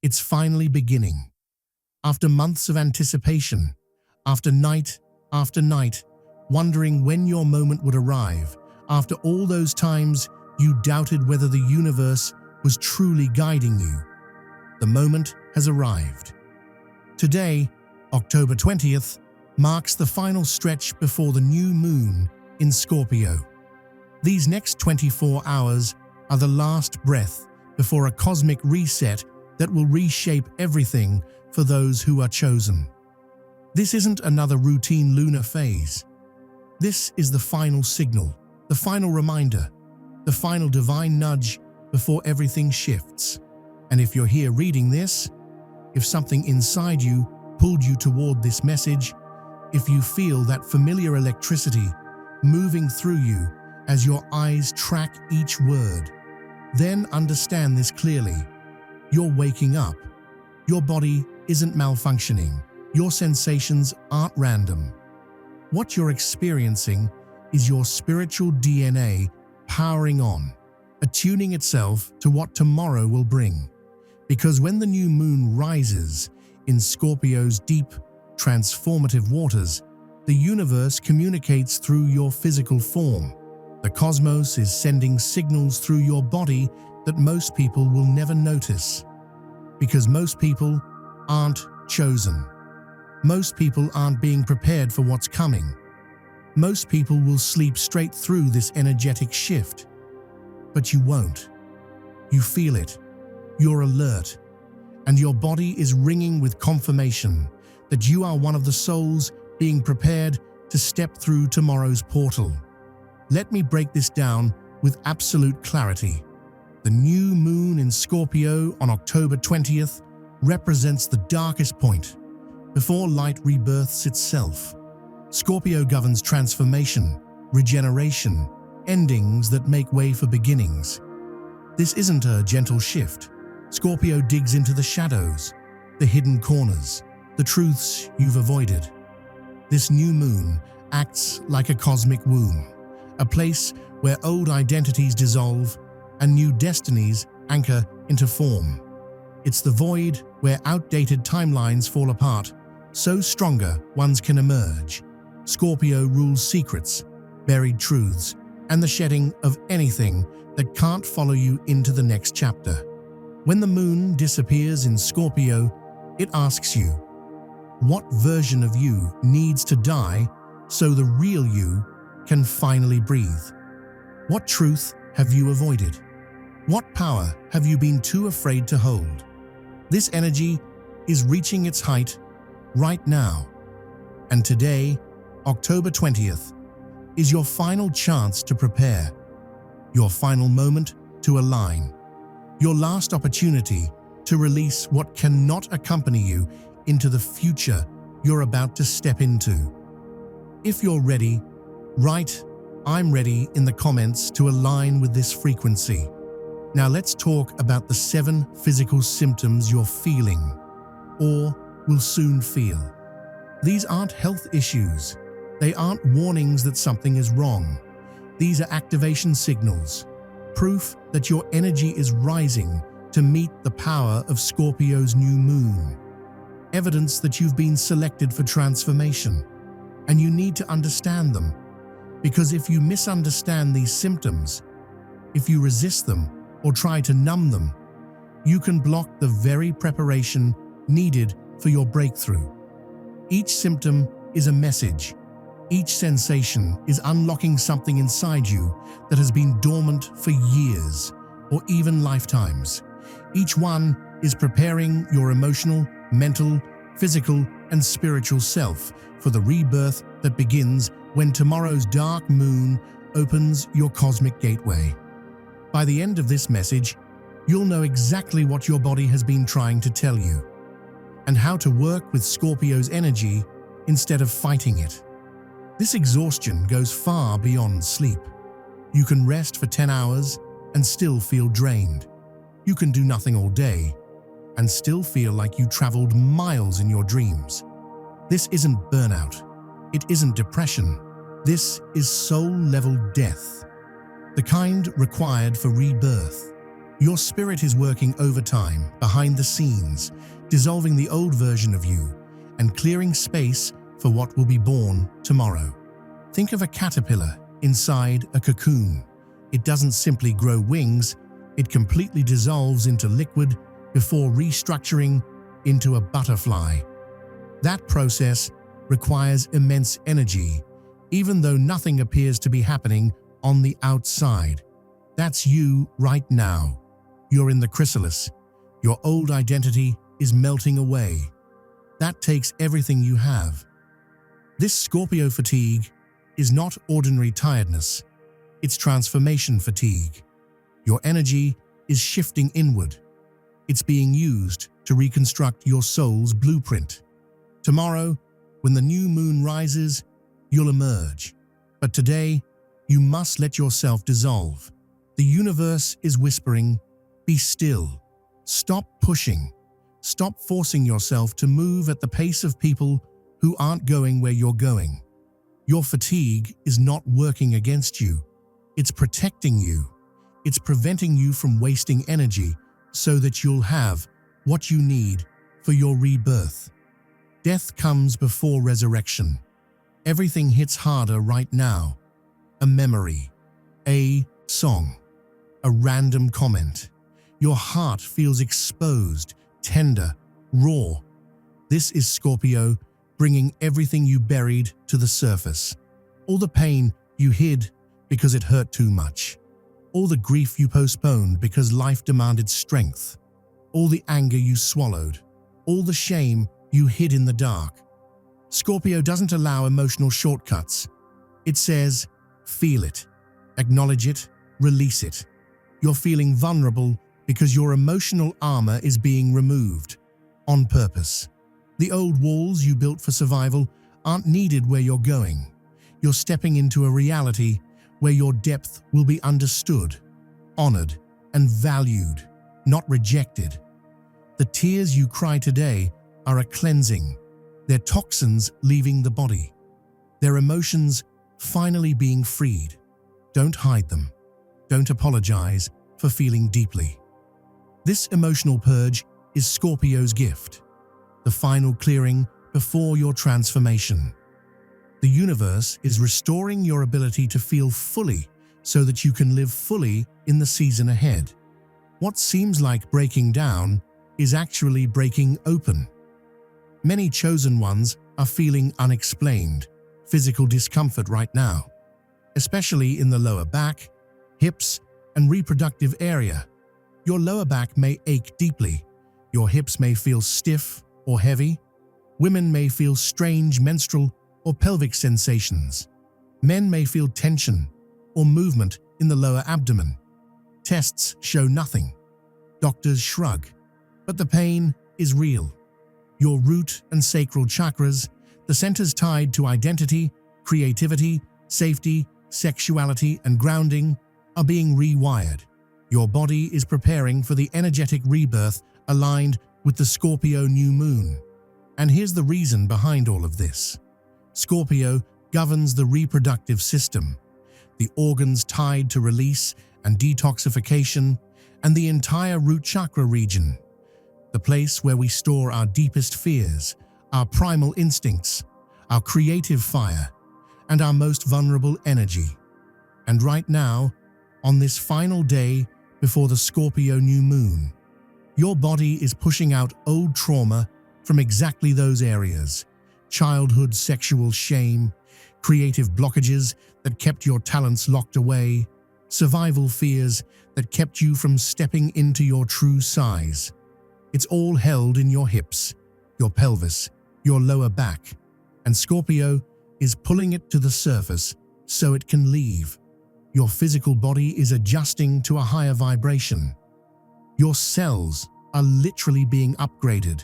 It's finally beginning. After months of anticipation, after night after night, wondering when your moment would arrive, after all those times you doubted whether the universe was truly guiding you, the moment has arrived. Today, October 20th, marks the final stretch before the new moon in Scorpio. These next 24 hours are the last breath before a cosmic reset that will reshape everything for those who are chosen. This isn't another routine lunar phase. This is the final signal, the final reminder, the final divine nudge before everything shifts. And if you're here reading this, if something inside you pulled you toward this message, if you feel that familiar electricity moving through you as your eyes track each word, then understand this clearly. You're waking up. Your body isn't malfunctioning. Your sensations aren't random. What you're experiencing is your spiritual DNA powering on, attuning itself to what tomorrow will bring. Because when the new moon rises in Scorpio's deep, transformative waters, the universe communicates through your physical form. The cosmos is sending signals through your body that most people will never notice. Because most people aren't chosen. Most people aren't being prepared for what's coming. Most people will sleep straight through this energetic shift. But you won't. You feel it. You're alert. And your body is ringing with confirmation that you are one of the souls being prepared to step through tomorrow's portal. Let me break this down with absolute clarity. The new moon in Scorpio on October 20th represents the darkest point before light rebirths itself. Scorpio governs transformation, regeneration, endings that make way for beginnings. This isn't a gentle shift. Scorpio digs into the shadows, the hidden corners, the truths you've avoided. This new moon acts like a cosmic womb, a place where old identities dissolve and new destinies anchor into form. It's the void where outdated timelines fall apart, so stronger ones can emerge. Scorpio rules secrets, buried truths, and the shedding of anything that can't follow you into the next chapter. When the moon disappears in Scorpio, it asks you, what version of you needs to die so the real you can finally breathe? What truth have you avoided? What power have you been too afraid to hold? This energy is reaching its height right now. And today, October 20th, is your final chance to prepare, your final moment to align, your last opportunity to release what cannot accompany you into the future you're about to step into. If you're ready, write "I'm ready" in the comments to align with this frequency. Now let's talk about the 7 physical symptoms you're feeling, or will soon feel. These aren't health issues. They aren't warnings that something is wrong. These are activation signals, proof that your energy is rising to meet the power of Scorpio's new moon. Evidence that you've been selected for transformation, and you need to understand them. Because if you misunderstand these symptoms, if you resist them or try to numb them, you can block the very preparation needed for your breakthrough. Each symptom is a message. Each sensation is unlocking something inside you that has been dormant for years or even lifetimes. Each one is preparing your emotional, mental, physical, and spiritual self for the rebirth that begins when tomorrow's dark moon opens your cosmic gateway. By the end of this message, you'll know exactly what your body has been trying to tell you, and how to work with Scorpio's energy instead of fighting it. This exhaustion goes far beyond sleep. You can rest for 10 hours and still feel drained. You can do nothing all day and still feel like you traveled miles in your dreams. This isn't burnout. It isn't depression. This is soul-level death, the kind required for rebirth. Your spirit is working overtime, behind the scenes, dissolving the old version of you and clearing space for what will be born tomorrow. Think of a caterpillar inside a cocoon. It doesn't simply grow wings, it completely dissolves into liquid before restructuring into a butterfly. That process requires immense energy, even though nothing appears to be happening on the outside. That's you right now. You're in the chrysalis. Your old identity is melting away. That takes everything you have. This Scorpio fatigue is not ordinary tiredness. It's transformation fatigue. Your energy is shifting inward. It's being used to reconstruct your soul's blueprint. Tomorrow, when the new moon rises, you'll emerge. But today, you must let yourself dissolve. The universe is whispering, be still. Stop pushing. Stop forcing yourself to move at the pace of people who aren't going where you're going. Your fatigue is not working against you. It's protecting you. It's preventing you from wasting energy so that you'll have what you need for your rebirth. Death comes before resurrection. Everything hits harder right now. A memory, a song, a random comment. Your heart feels exposed, tender, raw. This is Scorpio bringing everything you buried to the surface. All the pain you hid because it hurt too much. All the grief you postponed because life demanded strength. All the anger you swallowed. All the shame you hid in the dark. Scorpio doesn't allow emotional shortcuts. It says, feel it, acknowledge it, release it. You're feeling vulnerable because your emotional armor is being removed on purpose. The old walls you built for survival aren't needed where you're going. You're stepping into a reality where your depth will be understood, honored, and valued, not rejected. The tears you cry today are a cleansing. They're toxins leaving the body. They're emotions finally being freed. Don't hide them. Don't apologize for feeling deeply. This emotional purge is Scorpio's gift, the final clearing before your transformation. The universe is restoring your ability to feel fully so that you can live fully in the season ahead. What seems like breaking down is actually breaking open. Many chosen ones are feeling unexplained, physical discomfort right now, especially in the lower back, hips, and reproductive area. Your lower back may ache deeply. Your hips may feel stiff or heavy. Women may feel strange menstrual or pelvic sensations. Men may feel tension or movement in the lower abdomen. Tests show nothing. Doctors shrug. But the pain is real. Your root and sacral chakras, the centers tied to identity, creativity, safety, sexuality, and grounding, are being rewired. Your body is preparing for the energetic rebirth aligned with the Scorpio new moon. And here's the reason behind all of this. Scorpio governs the reproductive system, the organs tied to release and detoxification, and the entire root chakra region, the place where we store our deepest fears, our primal instincts, our creative fire, and our most vulnerable energy. And right now, on this final day before the Scorpio new moon, your body is pushing out old trauma from exactly those areas: childhood sexual shame, creative blockages that kept your talents locked away, survival fears that kept you from stepping into your true size. It's all held in your hips, your pelvis, your lower back, and Scorpio is pulling it to the surface so it can leave. Your physical body is adjusting to a higher vibration. Your cells are literally being upgraded,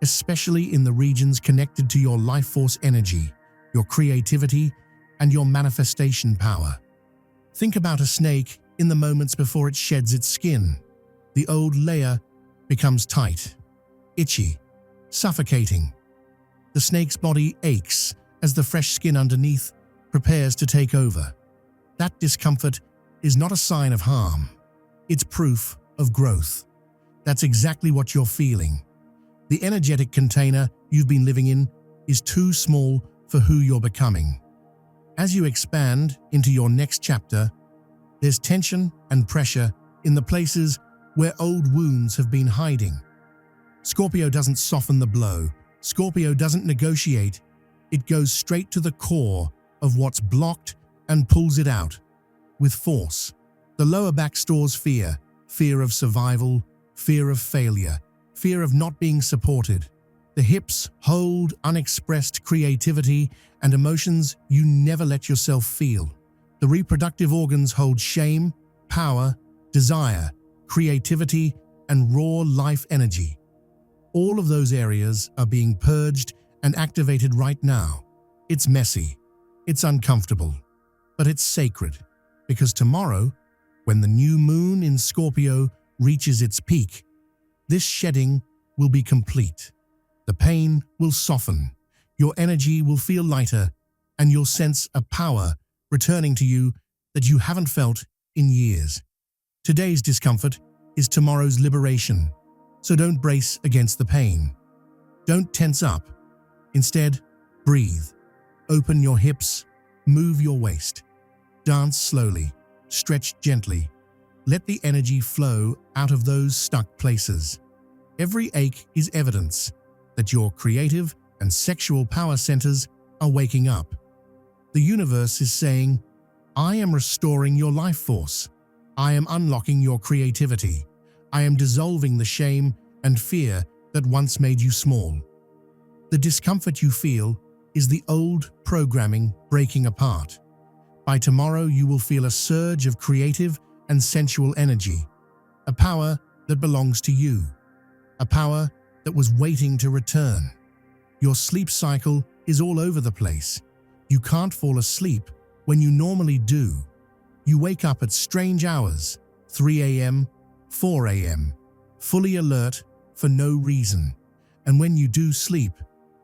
especially in the regions connected to your life force energy, your creativity, and your manifestation power. Think about a snake in the moments before it sheds its skin. The old layer becomes tight, itchy, suffocating. The snake's body aches as the fresh skin underneath prepares to take over. That discomfort is not a sign of harm. It's proof of growth. That's exactly what you're feeling. The energetic container you've been living in is too small for who you're becoming. As you expand into your next chapter, there's tension and pressure in the places where old wounds have been hiding. Scorpio doesn't soften the blow. Scorpio doesn't negotiate. It goes straight to the core of what's blocked and pulls it out with force. The lower back stores fear, fear of survival, fear of failure, fear of not being supported. The hips hold unexpressed creativity and emotions you never let yourself feel. The reproductive organs hold shame, power, desire, creativity, and raw life energy. All of those areas are being purged and activated right now. It's messy, it's uncomfortable, but it's sacred, because tomorrow, when the new moon in Scorpio reaches its peak, this shedding will be complete. The pain will soften, your energy will feel lighter, and you'll sense a power returning to you that you haven't felt in years. Today's discomfort is tomorrow's liberation, so don't brace against the pain. Don't tense up. Instead, breathe. Open your hips, move your waist. Dance slowly, stretch gently. Let the energy flow out of those stuck places. Every ache is evidence that your creative and sexual power centers are waking up. The universe is saying, I am restoring your life force. I am unlocking your creativity. I am dissolving the shame and fear that once made you small. The discomfort you feel is the old programming breaking apart. By tomorrow, you will feel a surge of creative and sensual energy, a power that belongs to you, a power that was waiting to return. Your sleep cycle is all over the place. You can't fall asleep when you normally do. You wake up at strange hours, 3 a.m., 4 a.m., fully alert for no reason. And when you do sleep,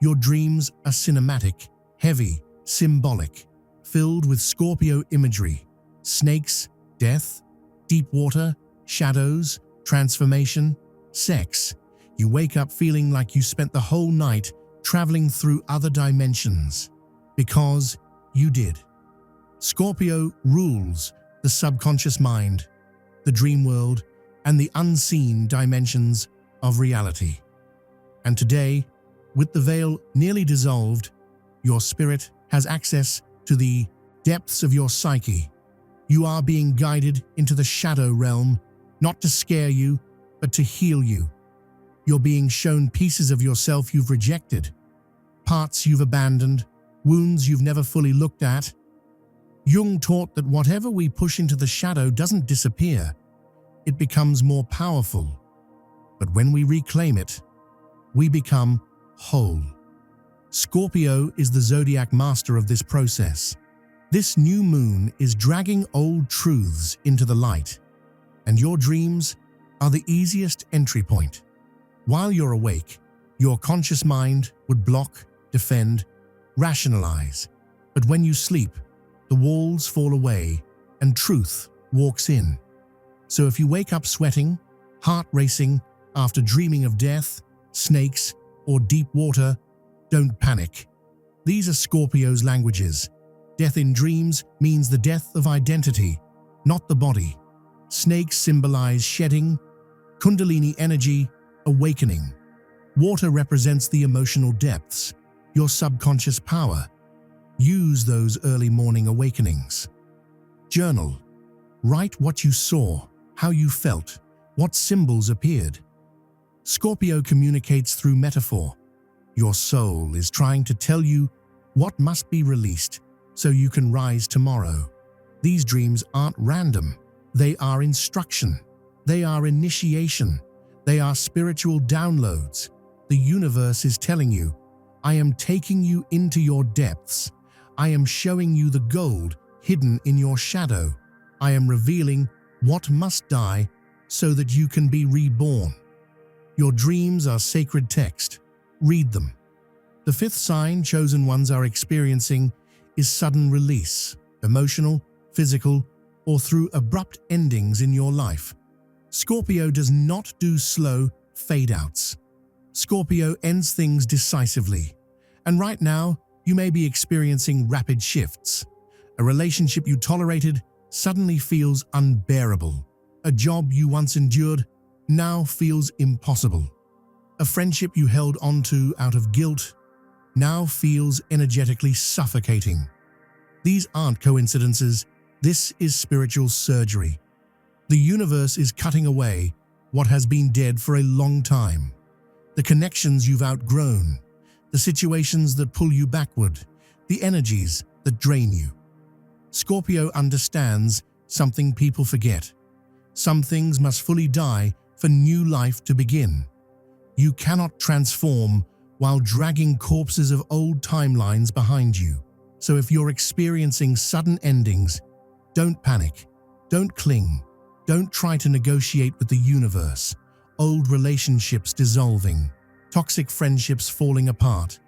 your dreams are cinematic, heavy, symbolic, filled with Scorpio imagery, snakes, death, deep water, shadows, transformation, sex. You wake up feeling like you spent the whole night traveling through other dimensions. Because you did. Scorpio rules the subconscious mind, the dream world, and the unseen dimensions of reality. And today, with the veil nearly dissolved, your spirit has access to the depths of your psyche. You are being guided into the shadow realm, not to scare you, but to heal you. You're being shown pieces of yourself you've rejected, parts you've abandoned, wounds you've never fully looked at. Jung taught that whatever we push into the shadow doesn't disappear, it becomes more powerful. But when we reclaim it, we become whole. Scorpio is the zodiac master of this process. This new moon is dragging old truths into the light, and your dreams are the easiest entry point. While you're awake, your conscious mind would block, defend, rationalize. But when you sleep, the walls fall away and truth walks in. So if you wake up sweating, heart racing after dreaming of death, snakes, or deep water, don't panic. These are Scorpio's languages. Death in dreams means the death of identity, not the body. Snakes symbolize shedding, Kundalini energy, awakening. Water represents the emotional depths, your subconscious power. Use those early morning awakenings. Journal. Write what you saw, how you felt, what symbols appeared. Scorpio communicates through metaphor. Your soul is trying to tell you what must be released so you can rise tomorrow. These dreams aren't random. They are instruction. They are initiation. They are spiritual downloads. The universe is telling you, I am taking you into your depths. I am showing you the gold hidden in your shadow. I am revealing what must die so that you can be reborn. Your dreams are sacred text. Read them. The fifth sign chosen ones are experiencing is sudden release, emotional, physical, or through abrupt endings in your life. Scorpio does not do slow fade-outs. Scorpio ends things decisively. And right now, you may be experiencing rapid shifts. A relationship you tolerated suddenly feels unbearable. A job you once endured now feels impossible. A friendship you held onto out of guilt now feels energetically suffocating. These aren't coincidences. This is spiritual surgery. The universe is cutting away what has been dead for a long time. The connections you've outgrown, the situations that pull you backward, the energies that drain you. Scorpio understands something people forget. Some things must fully die for new life to begin. You cannot transform while dragging corpses of old timelines behind you. So if you're experiencing sudden endings, don't panic, don't cling, don't try to negotiate with the universe. Old relationships dissolving, toxic friendships falling apart.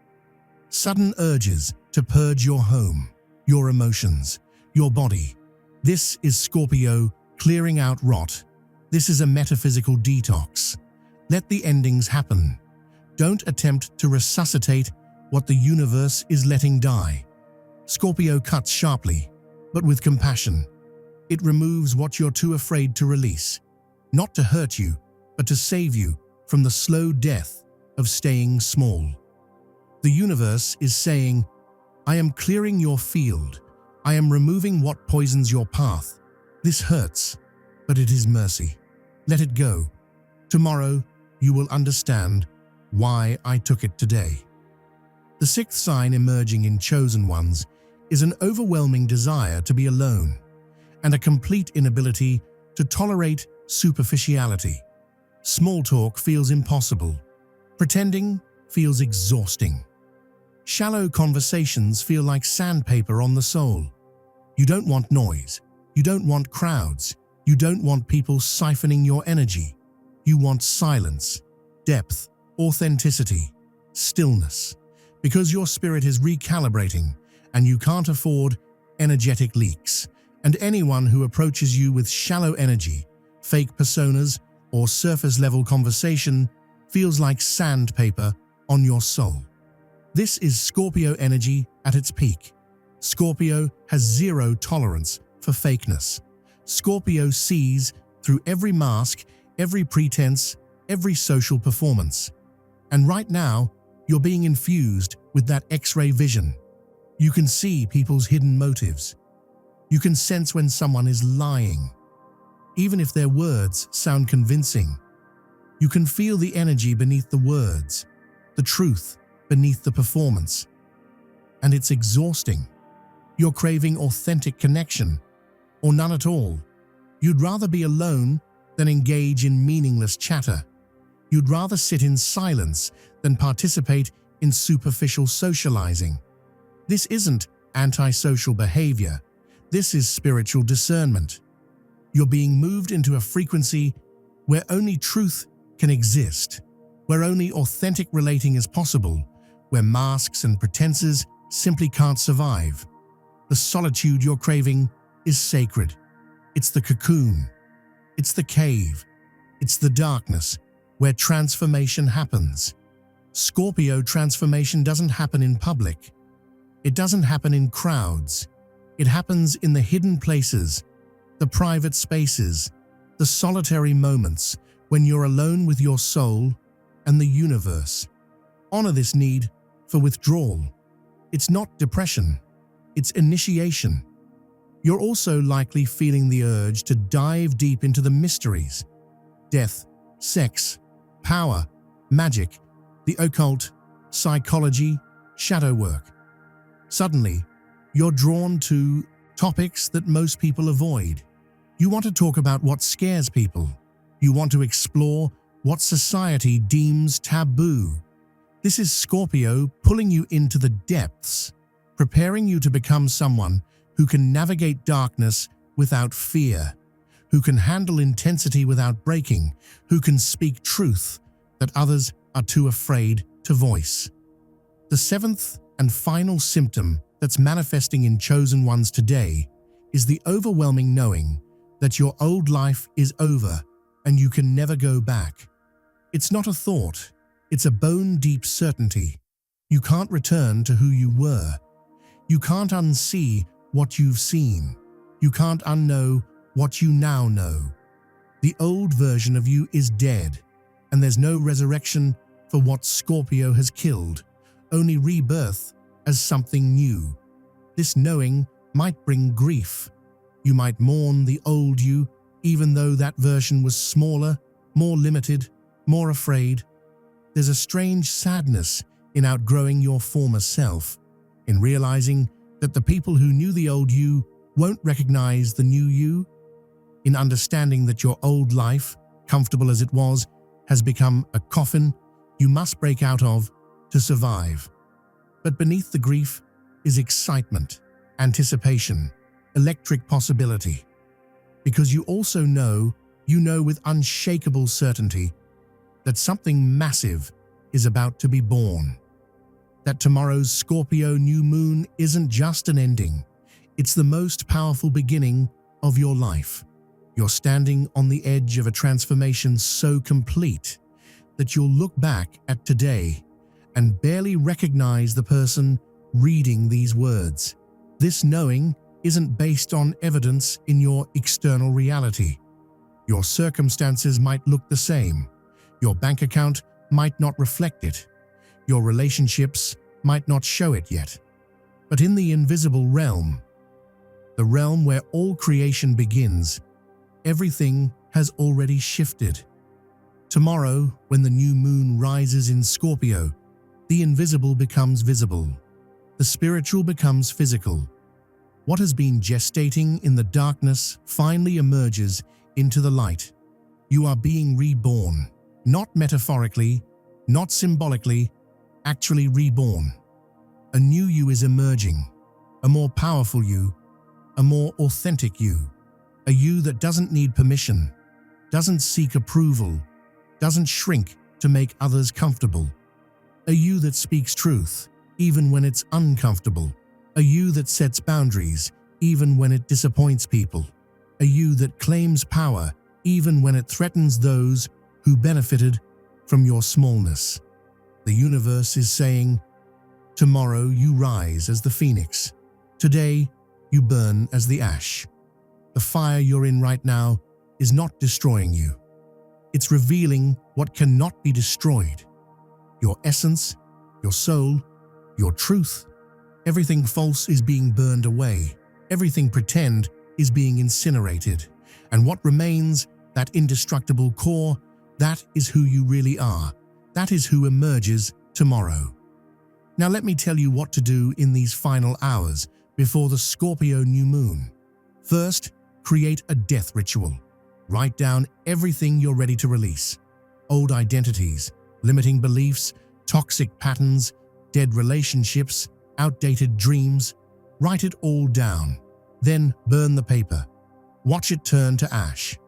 Sudden urges to purge your home, your emotions, your body. This is Scorpio clearing out rot. This is a metaphysical detox. Let the endings happen. Don't attempt to resuscitate what the universe is letting die. Scorpio cuts sharply, but with compassion. It removes what you're too afraid to release, not to hurt you, but to save you from the slow death of staying small. The universe is saying, I am clearing your field. I am removing what poisons your path. This hurts, but it is mercy. Let it go. Tomorrow, you will understand why I took it today. The sixth sign emerging in chosen ones is an overwhelming desire to be alone and a complete inability to tolerate superficiality. Small talk feels impossible. Pretending feels exhausting. Shallow conversations feel like sandpaper on the soul. You don't want noise. You don't want crowds. You don't want people siphoning your energy. You want silence, depth, authenticity, stillness. Because your spirit is recalibrating and you can't afford energetic leaks. And anyone who approaches you with shallow energy, fake personas, or surface-level conversation feels like sandpaper on your soul. This is Scorpio energy at its peak. Scorpio has zero tolerance for fakeness. Scorpio sees through every mask, every pretense, every social performance. And right now, you're being infused with that X-ray vision. You can see people's hidden motives. You can sense when someone is lying, even if their words sound convincing. You can feel the energy beneath the words, the truth beneath the performance. And it's exhausting. You're craving authentic connection, or none at all. You'd rather be alone than engage in meaningless chatter. You'd rather sit in silence than participate in superficial socializing. This isn't antisocial behavior. This is spiritual discernment. You're being moved into a frequency where only truth can exist, where only authentic relating is possible, where masks and pretenses simply can't survive. The solitude you're craving is sacred. It's the cocoon. It's the cave. It's the darkness where transformation happens. Scorpio transformation doesn't happen in public. It doesn't happen in crowds. It happens in the hidden places, the private spaces, the solitary moments when you're alone with your soul and the universe. Honor this need for withdrawal. It's not depression. It's initiation. You're also likely feeling the urge to dive deep into the mysteries: death, sex, power, magic, the occult, psychology, shadow work. Suddenly, you're drawn to topics that most people avoid. You want to talk about what scares people. You want to explore what society deems taboo. This is Scorpio pulling you into the depths, preparing you to become someone who can navigate darkness without fear, who can handle intensity without breaking, who can speak truth that others are too afraid to voice. The seventh and final symptom that's manifesting in chosen ones today is the overwhelming knowing that your old life is over and you can never go back. It's not a thought, it's a bone-deep certainty. You can't return to who you were. You can't unsee what you've seen. You can't unknow what you now know. The old version of you is dead, and there's no resurrection for what Scorpio has killed, only rebirth as something new. This knowing might bring grief. You might mourn the old you, even though that version was smaller, more limited, more afraid. There's a strange sadness in outgrowing your former self, in realizing that the people who knew the old you won't recognize the new you, in understanding that your old life, comfortable as it was, has become a coffin you must break out of to survive. But beneath the grief is excitement, anticipation, electric possibility. Because you also know, with unshakable certainty, that something massive is about to be born. That tomorrow's Scorpio new moon isn't just an ending, it's the most powerful beginning of your life. You're standing on the edge of a transformation so complete that you'll look back at today and barely recognize the person reading these words. This knowing isn't based on evidence in your external reality. Your circumstances might look the same. Your bank account might not reflect it. Your relationships might not show it yet. But in the invisible realm, the realm where all creation begins, everything has already shifted. Tomorrow, when the new moon rises in Scorpio, the invisible becomes visible. The spiritual becomes physical. What has been gestating in the darkness finally emerges into the light. You are being reborn, not metaphorically, not symbolically, actually reborn. A new you is emerging, a more powerful you, a more authentic you, a you that doesn't need permission, doesn't seek approval, doesn't shrink to make others comfortable. A you that speaks truth, even when it's uncomfortable. A you that sets boundaries, even when it disappoints people. A you that claims power, even when it threatens those who benefited from your smallness. The universe is saying, tomorrow you rise as the phoenix. Today, you burn as the ash. The fire you're in right now is not destroying you. It's revealing what cannot be destroyed. Your essence, your soul, your truth. Everything false is being burned away. Everything pretend is being incinerated. And what remains, that indestructible core, that is who you really are. That is who emerges tomorrow. Now let me tell you what to do in these final hours before the Scorpio new moon. First, create a death ritual. Write down everything you're ready to release. Old identities, limiting beliefs, toxic patterns, dead relationships, outdated dreams. Write it all down. Then burn the paper. Watch it turn to ash.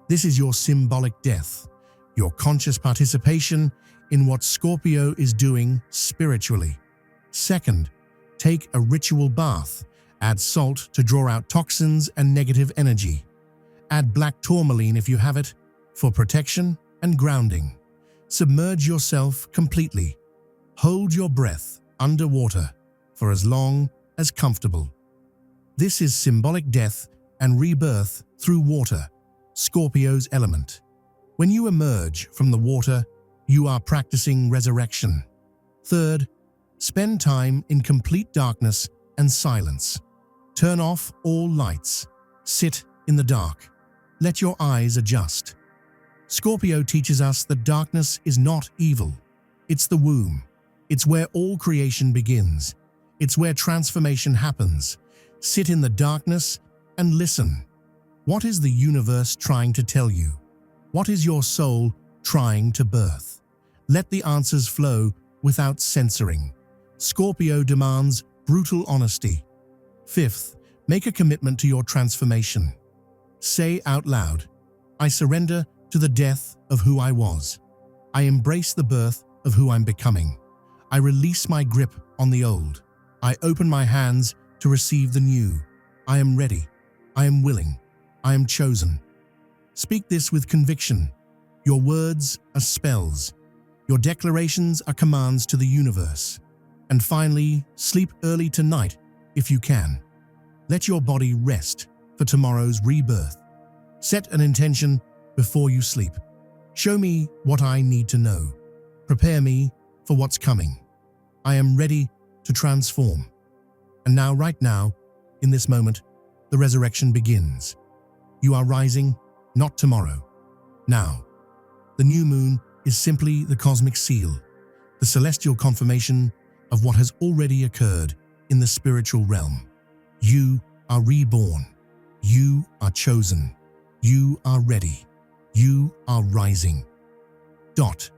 This is your symbolic death, your conscious participation in what Scorpio is doing spiritually. Second, take a ritual bath. Add salt to draw out toxins and negative energy. Add black tourmaline if you have it, for protection and grounding. Submerge yourself completely. Hold your breath underwater for as long as comfortable. This is symbolic death and rebirth through water, Scorpio's element. When you emerge from the water, you are practicing resurrection. Third, spend time in complete darkness and silence. Turn off all lights. Sit in the dark. Let your eyes adjust. Scorpio teaches us that darkness is not evil. It's the womb. It's where all creation begins. It's where transformation happens. Sit in the darkness and listen. What is the universe trying to tell you? What is your soul trying to birth? Let the answers flow without censoring. Scorpio demands brutal honesty. Fifth, make a commitment to your transformation. Say out loud, I surrender to the death of who I was. I embrace the birth of who I'm becoming. I release my grip on the old. I open my hands to receive the new. I am ready. I am willing. I am chosen. Speak this with conviction. Your words are spells. Your declarations are commands to the universe. And finally, sleep early tonight if you can. Let your body rest for tomorrow's rebirth. Set an intention before you sleep. Show me what I need to know. Prepare me for what's coming. I am ready to transform. And now, right now, in this moment, the resurrection begins. You are rising, not tomorrow. Now. The new moon is simply the cosmic seal, the celestial confirmation of what has already occurred in the spiritual realm. You are reborn. You are chosen. You are ready. You are rising. Dot.